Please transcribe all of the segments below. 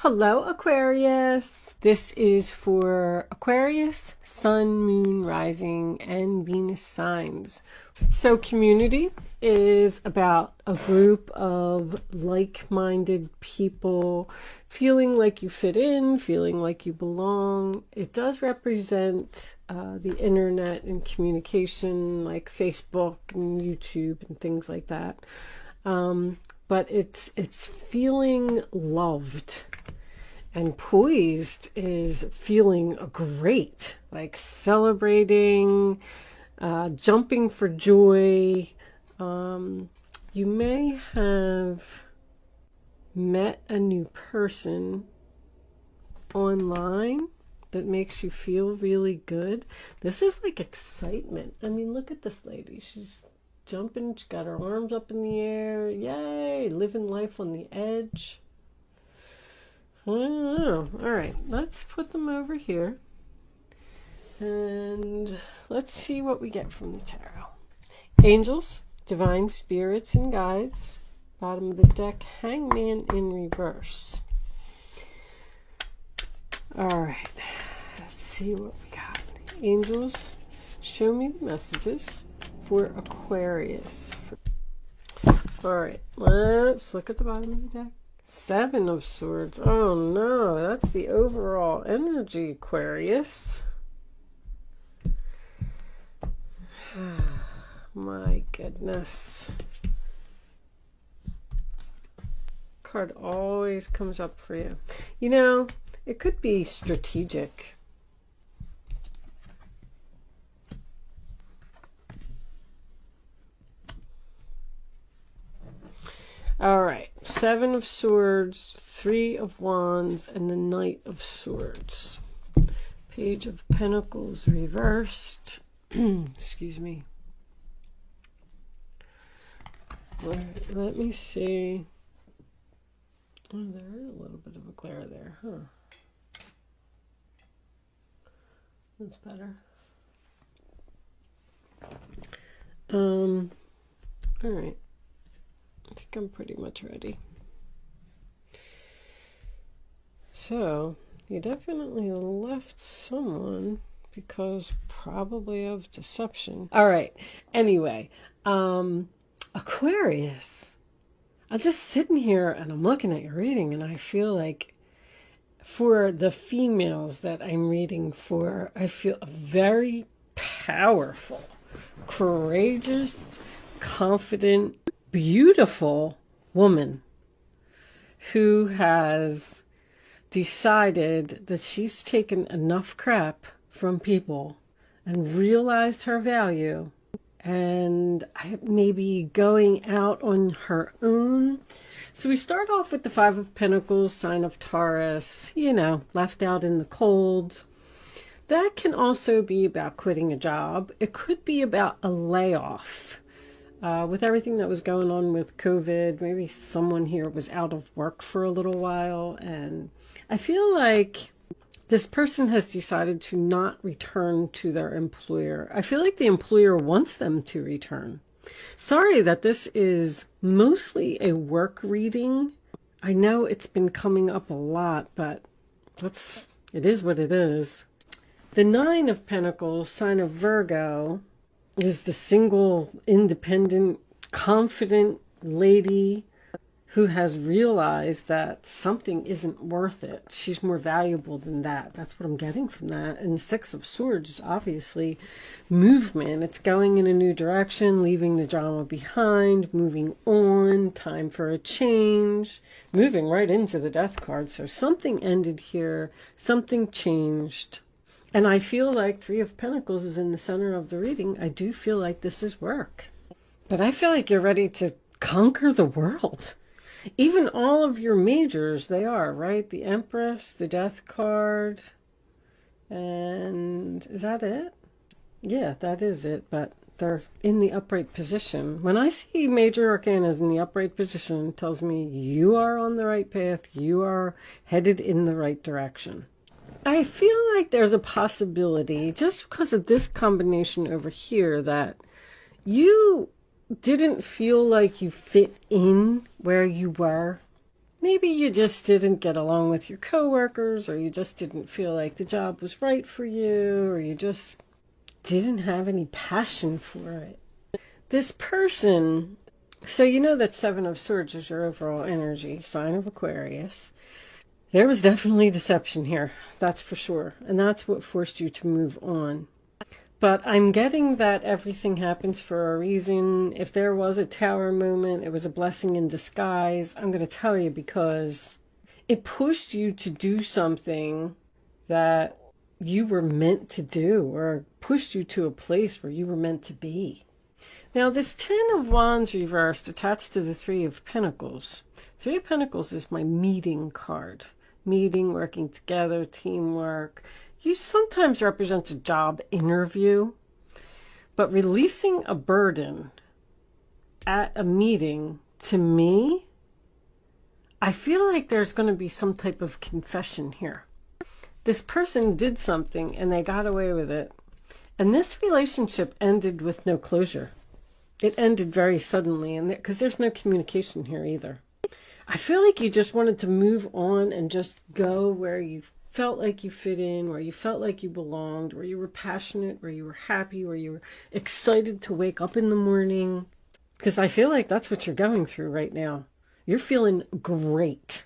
Hello, Aquarius. This is for Aquarius, Sun, Moon, Rising, and Venus signs. So community is about a group of like-minded people feeling like you fit in, feeling like you belong. It does represent the internet and communication like Facebook and YouTube and things like that. But it's feeling loved. And poised is feeling great, like celebrating, jumping for joy. You may have met a new person online that makes you feel really good. This is like excitement. I mean, look at this lady. She's jumping, she's got her arms up in the air. Yay, living life on the edge. I don't know. All right, let's put them over here. And let's see what we get from the tarot. Angels, divine spirits and guides. Bottom of the deck, Hangman in reverse. All right, let's see what we got. Angels, show me the messages for Aquarius. All right, let's look at the bottom of the deck. Seven of Swords. Oh no, that's the overall energy, Aquarius. My goodness. Card always comes up for you. You know, it could be strategic. All right, Seven of Swords, Three of Wands, and the Knight of Swords. Page of Pentacles reversed. Excuse me. Let me see. Oh, there is a little bit of a glare there, huh? That's better. All right. I think I'm pretty much ready. So, you definitely left someone because probably of deception. All right. Anyway, Aquarius. I'm just sitting here and I'm looking at your reading and I feel like for the females that I'm reading for, I feel very powerful, courageous, confident, beautiful woman who has decided that she's taken enough crap from people and realized her value and maybe going out on her own. So we start off with the Five of Pentacles, sign of Taurus, you know, left out in the cold. That can also be about quitting a job. It could be about a layoff. With everything that was going on with COVID, maybe someone here was out of work for a little while. And I feel like this person has decided to not return to their employer. I feel like the employer wants them to return. Sorry that this is mostly a work reading. I know it's been coming up a lot, but it is what it is. The Nine of Pentacles, sign of Virgo, is the single, independent, confident lady who has realized that something isn't worth it. She's more valuable than that. That's what I'm getting from that. And Six of Swords is obviously movement. It's going in a new direction, leaving the drama behind, moving on, time for a change, moving right into the Death card. So something ended here, something changed. And I feel like Three of Pentacles is in the center of the reading. I do feel like this is work. But I feel like you're ready to conquer the world. Even all of your majors, they are, right? The Empress, the Death card. And is that it? Yeah, that is it. But they're in the upright position. When I see major arcanas in the upright position, it tells me you are on the right path. You are headed in the right direction. I feel like there's a possibility, just because of this combination over here, that you didn't feel like you fit in where you were. Maybe you just didn't get along with your coworkers, or you just didn't feel like the job was right for you, or you just didn't have any passion for it. This person, so you know that Seven of Swords is your overall energy, sign of Aquarius. There was definitely deception here, that's for sure. And that's what forced you to move on. But I'm getting that everything happens for a reason. If there was a tower moment, it was a blessing in disguise. I'm going to tell you, because it pushed you to do something that you were meant to do, or pushed you to a place where you were meant to be. Now, this Ten of Wands reversed attached to the Three of Pentacles. Three of Pentacles is my meeting card. Meeting, working together, teamwork. You sometimes represent a job interview, but releasing a burden at a meeting, to me, I feel like there's going to be some type of confession here. This person did something and they got away with it. And this relationship ended with no closure. It ended very suddenly, and because there's no communication here either. I feel like you just wanted to move on and just go where you felt like you fit in, where you felt like you belonged, where you were passionate, where you were happy, where you were excited to wake up in the morning. Because I feel like that's what you're going through right now. You're feeling great.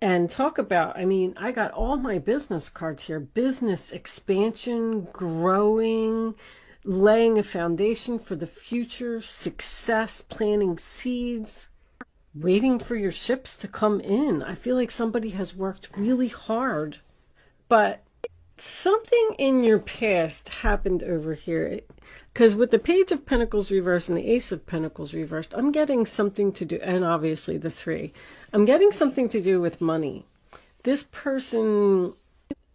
And talk about, I mean, I got all my business cards here. Business expansion, growing, laying a foundation for the future, success, planting seeds, waiting for your ships to come in. I feel like somebody has worked really hard, but something in your past happened over here. Because with the Page of Pentacles reversed and the Ace of Pentacles reversed, I'm getting something to do, and obviously the Three, I'm getting something to do with money. This person,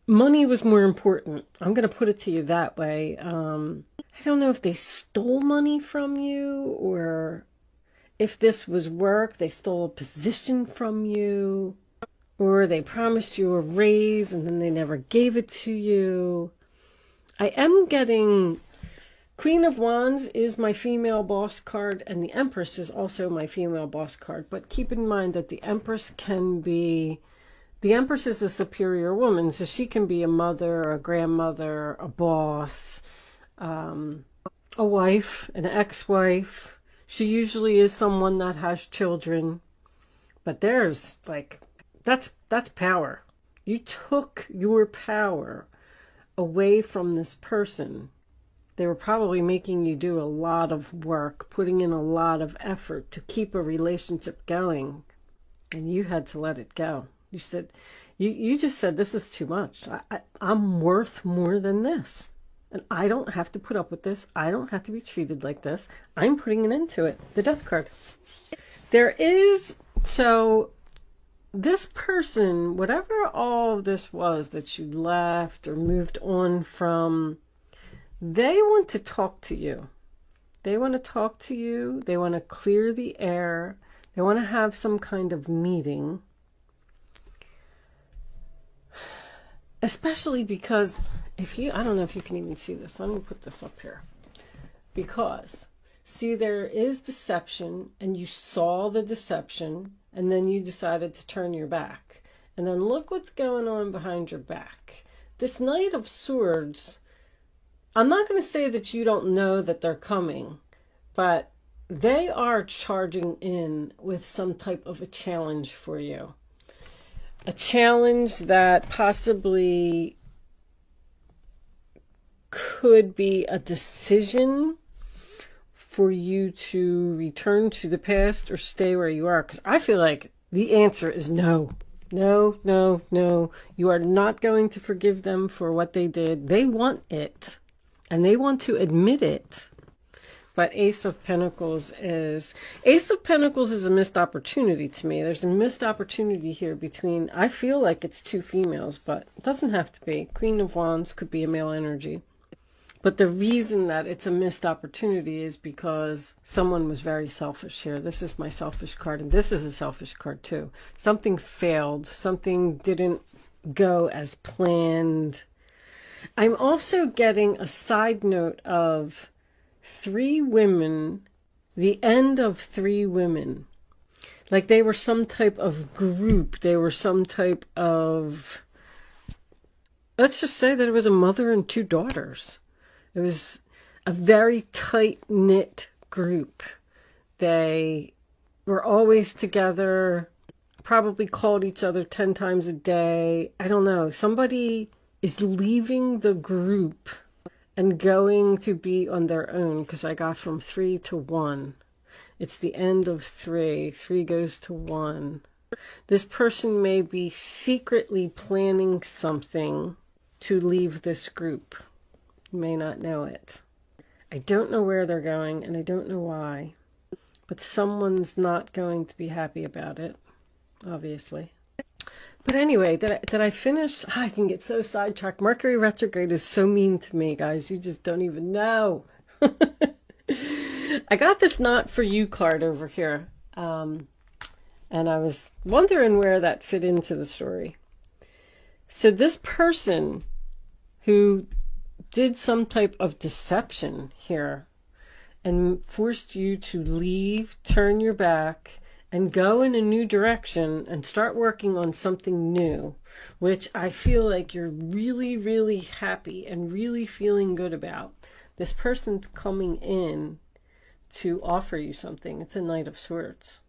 money was more important. I'm going to put it to you that way. I don't know if they stole money from you, or if this was work, they stole a position from you, or they promised you a raise and then they never gave it to you. I am getting Queen of Wands is my female boss card, and the Empress is also my female boss card. But keep in mind that the Empress can be, the Empress is a superior woman, so she can be a mother, a grandmother, a boss, a wife, an ex-wife. She usually is someone that has children. But there's like, that's power. You took your power away from this person. They were probably making you do a lot of work, putting in a lot of effort to keep a relationship going. And you had to let it go. You said, you just said, this is too much. I'm worth more than this. And I don't have to put up with this. I don't have to be treated like this. I'm putting an end to it. The Death card. There is, so this person, whatever all of this was that you left or moved on from, they want to talk to you. They want to talk to you. They want to clear the air. They want to have some kind of meeting. Especially because if you, I don't know if you can even see this. Let me put this up here. Because, see, there is deception, and you saw the deception, and then you decided to turn your back. And then look what's going on behind your back. This Knight of Swords, I'm not going to say that you don't know that they're coming, but they are charging in with some type of a challenge for you. A challenge that possibly could be a decision for you to return to the past or stay where you are. Because I feel like the answer is no. No, no, no. You are not going to forgive them for what they did. They want it. And they want to admit it. But Ace of Pentacles is a missed opportunity to me. There's a missed opportunity here between, I feel like it's two females, but it doesn't have to be. Queen of Wands could be a male energy. But the reason that it's a missed opportunity is because someone was very selfish here. This is my selfish card, and this is a selfish card too. Something failed. Something didn't go as planned. I'm also getting a side note of 3 women, the end of 3 women. Like they were some type of group. They were some type of, let's just say that it was a mother and two daughters. It was a very tight-knit group. They were always together, probably called each other 10 times a day. I don't know. Somebody is leaving the group and going to be on their own, because I got from 3 to 1. It's the end of 3. 3 goes to 1. This person may be secretly planning something to leave this group. You may not know it. I don't know where they're going, and I don't know why. But someone's not going to be happy about it, obviously. But anyway, did I finish? I can get so sidetracked. Mercury retrograde is so mean to me, guys. You just don't even know. I got this Not For You card over here. And I was wondering where that fit into the story. So this person who did some type of deception here and forced you to leave, turn your back, and go in a new direction and start working on something new, which I feel like you're really, really happy and really feeling good about. This person's coming in to offer you something. It's a Knight of Swords.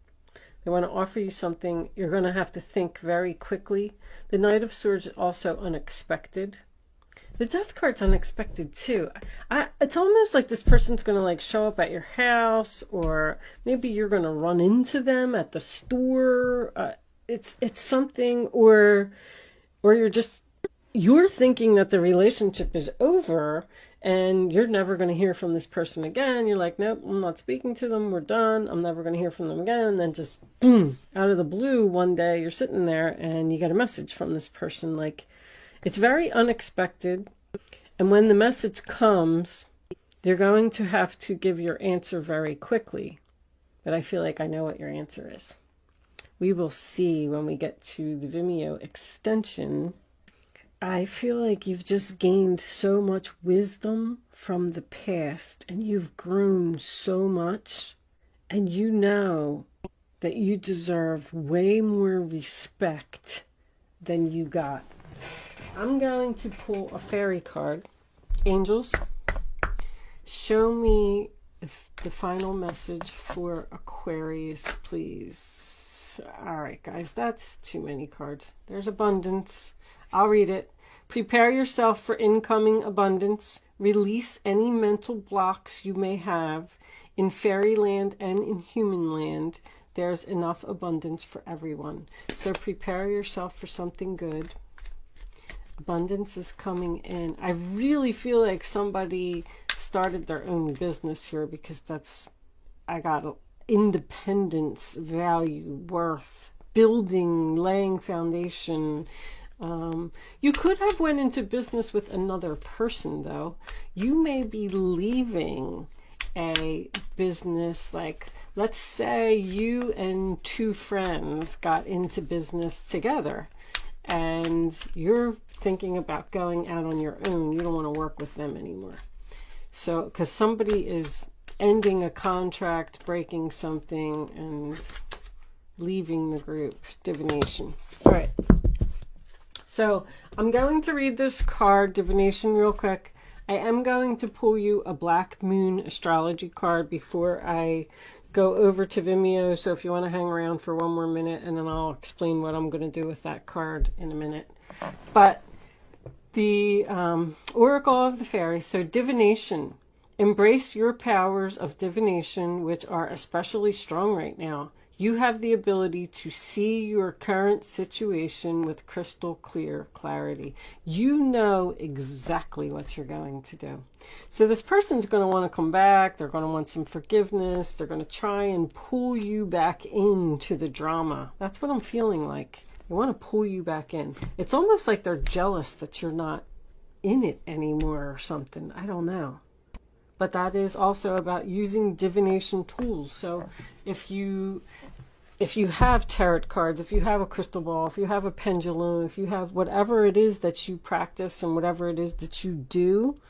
They want to offer you something. You're going to have to think very quickly. The Knight of Swords is also unexpected. The Death card's unexpected too. It's almost like this person's going to like show up at your house, or maybe you're going to run into them at the store. It's something, or you're thinking that the relationship is over and you're never going to hear from this person again. You're like, nope, I'm not speaking to them. We're done. I'm never going to hear from them again. And then just boom, out of the blue, one day you're sitting there and you get a message from this person. Like, it's very unexpected. And when the message comes, you're going to have to give your answer very quickly. But I feel like I know what your answer is. We will see when we get to the Vimeo extension. I feel like you've just gained so much wisdom from the past, and you've grown so much, and you know that you deserve way more respect than you got. I'm going to pull a fairy card. Angels, show me the final message for Aquarius, please. All right, guys, that's too many cards. There's abundance. I'll read it. Prepare yourself for incoming abundance. Release any mental blocks you may have. In fairyland and in human land, there's enough abundance for everyone. So prepare yourself for something good. Abundance is coming in. I really feel like somebody started their own business here, because I got independence, value, worth, building, laying foundation. You could have went into business with another person, though. You may be leaving a business, like, let's say you and two friends got into business together, and you're thinking about going out on your own. You don't want to work with them anymore. So, because somebody is ending a contract, breaking something, and leaving the group. Divination. All right. So, I'm going to read this card, Divination, real quick. I am going to pull you a Black Moon astrology card before I go over to Vimeo. So, if you want to hang around for one more minute, and then I'll explain what I'm going to do with that card in a minute. But the Oracle of the Fairies. So divination. Embrace your powers of divination, which are especially strong right now. You have the ability to see your current situation with crystal clear clarity. You know exactly what you're going to do. So this person's going to want to come back. They're going to want some forgiveness. They're going to try and pull you back into the drama. That's what I'm feeling like. They want to pull you back in. It's almost like they're jealous that you're not in it anymore or something. I don't know. But that is also about using divination tools. So if you have tarot cards, if you have a crystal ball, if you have a pendulum, if you have whatever it is that you practice and whatever it is that you do,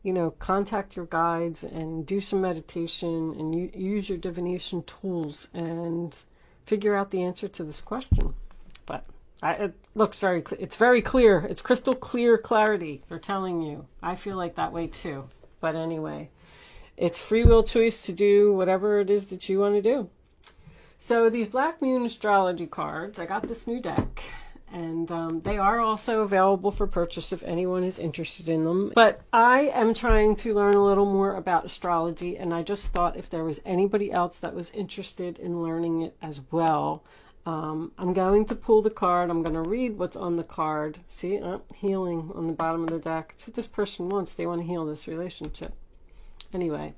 you know, contact your guides and do some meditation and use your divination tools and figure out the answer to this question. But it looks very clear. It's very clear. It's crystal clear clarity. They're telling you. I feel like that way too. But anyway, it's free will choice to do whatever it is that you want to do. So these Black Moon astrology cards, I got this new deck. And they are also available for purchase if anyone is interested in them. But I am trying to learn a little more about astrology, and I just thought if there was anybody else that was interested in learning it as well, I'm going to pull the card. I'm going to read what's on the card. See, healing on the bottom of the deck. It's what this person wants. They want to heal this relationship. Anyway,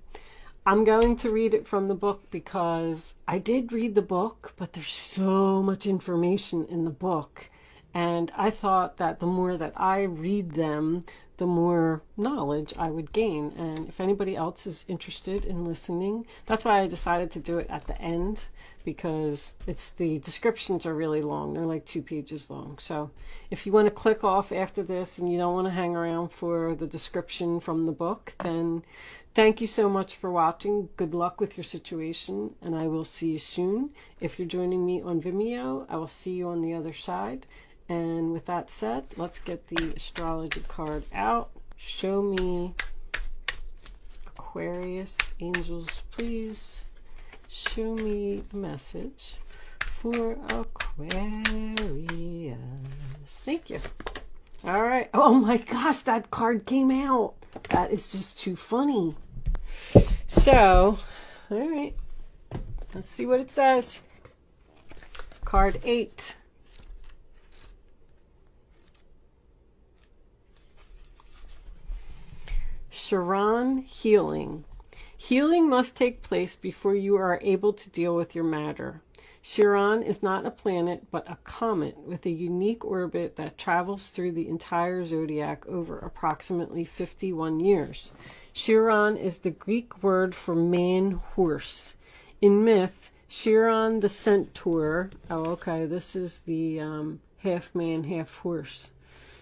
I'm going to read it from the book because I did read the book, but there's so much information in the book. And I thought that the more that I read them, the more knowledge I would gain. And if anybody else is interested in listening, that's why I decided to do it at the end, because the descriptions are really long. They're like 2 pages long. So if you want to click off after this and you don't want to hang around for the description from the book, then thank you so much for watching. Good luck with your situation, and I will see you soon. If you're joining me on Vimeo, I will see you on the other side. And with that said, let's get the astrology card out. Show me Aquarius. Angels, please show me a message for Aquarius. Thank you. All right. Oh my gosh, that card came out. That is just too funny. So, all right. Let's see what it says. Card 8. Chiron, healing. Healing must take place before you are able to deal with your matter. Chiron is not a planet, but a comet with a unique orbit that travels through the entire zodiac over approximately 51 years. Chiron is the Greek word for man-horse. In myth, Chiron the centaur, this is the half man, half horse.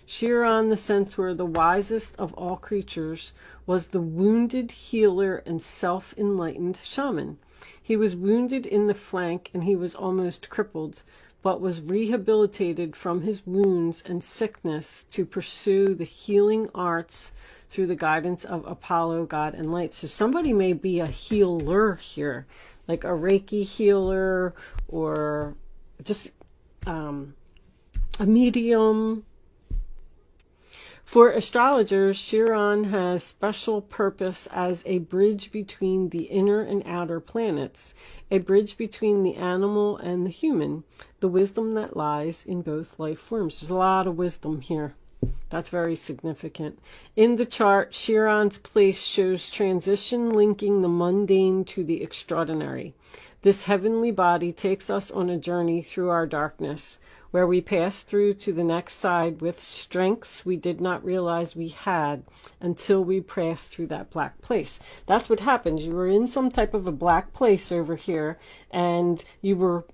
Chiron the centaur, the wisest of all creatures, was the wounded healer and self-enlightened shaman. He was wounded in the flank and he was almost crippled, but was rehabilitated from his wounds and sickness to pursue the healing arts through the guidance of Apollo, God, and light. So somebody may be a healer here, like a Reiki healer or just a medium. For astrologers, Chiron has special purpose as a bridge between the inner and outer planets, a bridge between the animal and the human, the wisdom that lies in both life forms. There's a lot of wisdom here. That's very significant. In the chart, Chiron's place shows transition linking the mundane to the extraordinary. This heavenly body takes us on a journey through our darkness, where we pass through to the next side with strengths we did not realize we had until we passed through that black place. That's what happens. You were in some type of a black place over here, and you were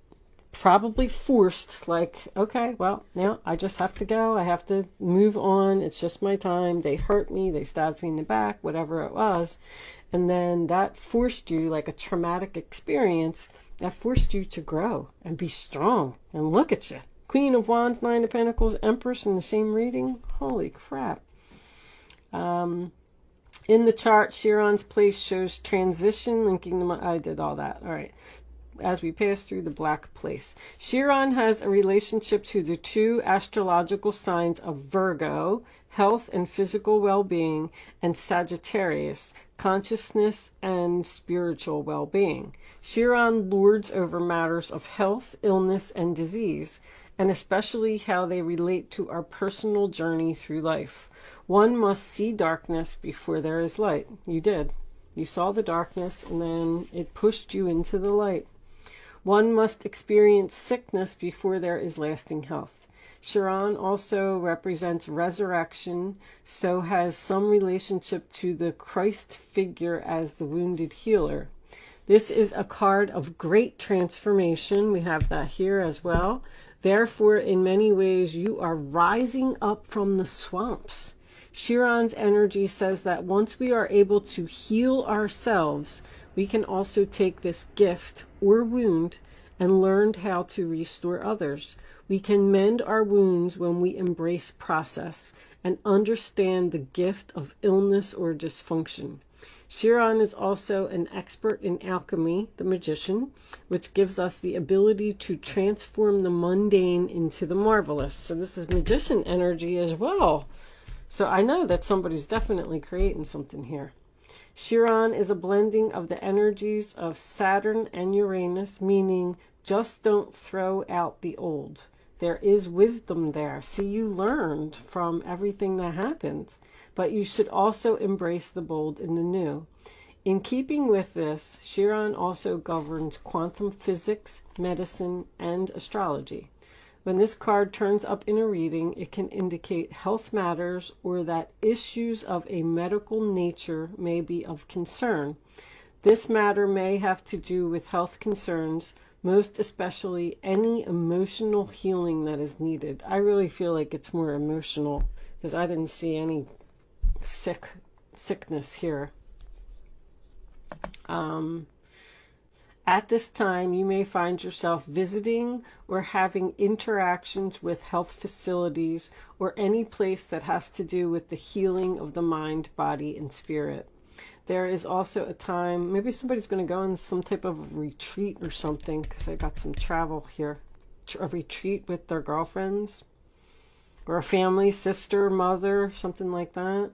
probably forced, like, okay, well, now I just have to go. I have to move on. It's just my time. They hurt me. They stabbed me in the back, whatever it was. And then that forced you, like a traumatic experience, that forced you to grow and be strong. And look at you. Queen of Wands, Nine of Pentacles, Empress in the same reading. Holy crap. In the chart, Chiron's place shows transition, linking the... I did all that. All right. As we pass through the black place. Chiron has a relationship to the 2 astrological signs of Virgo, health and physical well-being, and Sagittarius, consciousness and spiritual well-being. Chiron lords over matters of health, illness, and disease, and especially how they relate to our personal journey through life. One must see darkness before there is light. You did. You saw the darkness, and then it pushed you into the light. One must experience sickness before there is lasting health. Chiron also represents resurrection, so has some relationship to the Christ figure as the wounded healer. This is a card of great transformation. We have that here as well. Therefore, in many ways, you are rising up from the swamps. Chiron's energy says that once we are able to heal ourselves, we can also take this gift or wound and learned how to restore others. We can mend our wounds when we embrace process and understand the gift of illness or dysfunction. Chiron is also an expert in alchemy, the magician, which gives us the ability to transform the mundane into the marvelous. So this is magician energy as well. So I know that somebody's definitely creating something here. Chiron is a blending of the energies of Saturn and Uranus, meaning just don't throw out the old. There is wisdom there. See, you learned from everything that happened, but you should also embrace the bold in the new. In keeping with this, Chiron also governs quantum physics, medicine, and astrology. When this card turns up in a reading, it can indicate health matters or that issues of a medical nature may be of concern. This matter may have to do with health concerns, most especially any emotional healing that is needed. I really feel like it's more emotional because I didn't see any sickness here. At this time, you may find yourself visiting or having interactions with health facilities or any place that has to do with the healing of the mind, body, and spirit. There is also a time, maybe somebody's going to go on some type of retreat or something, because I got some travel here. A retreat with their girlfriends or a family, sister, mother, something like that.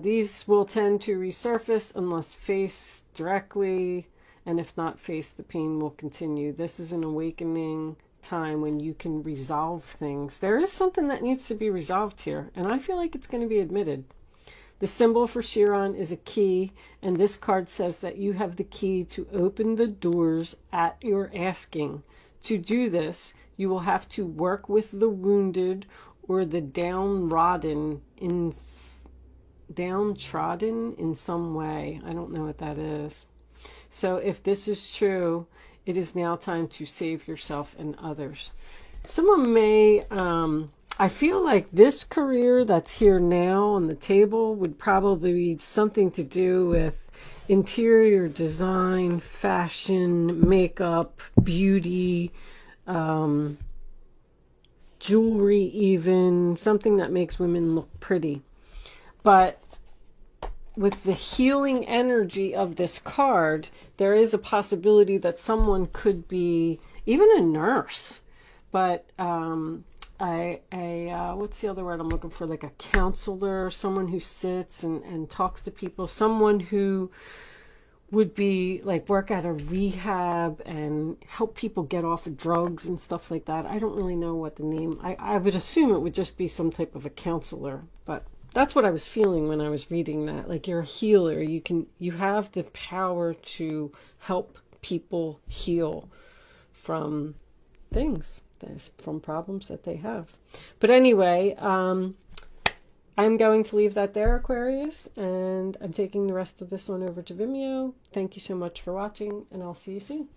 These will tend to resurface unless faced directly, and if not faced, the pain will continue. This is an awakening time when you can resolve things. There is something that needs to be resolved here, and I feel like it's going to be admitted. The symbol for Chiron is a key, and this card says that you have the key to open the doors at your asking. To do this, you will have to work with the wounded or the downtrodden in some way. I don't know what that is. So if this is true, it is now time to save yourself and others. Someone may, I feel like this career that's here now on the table would probably be something to do with interior design, fashion, makeup, beauty, jewelry even, something that makes women look pretty. But with the healing energy of this card, there is a possibility that someone could be even a nurse, but what's the other word I'm looking for? Like a counselor, someone who sits and talks to people, someone who would be like work at a rehab and help people get off of drugs and stuff like that. I don't really know what the name, I would assume it would just be some type of a counselor, but that's what I was feeling when I was reading that. Like, you're a healer. You have the power to help people heal from things, from problems that they have. But anyway, I'm going to leave that there, Aquarius, and I'm taking the rest of this one over to Vimeo. Thank you so much for watching, and I'll see you soon.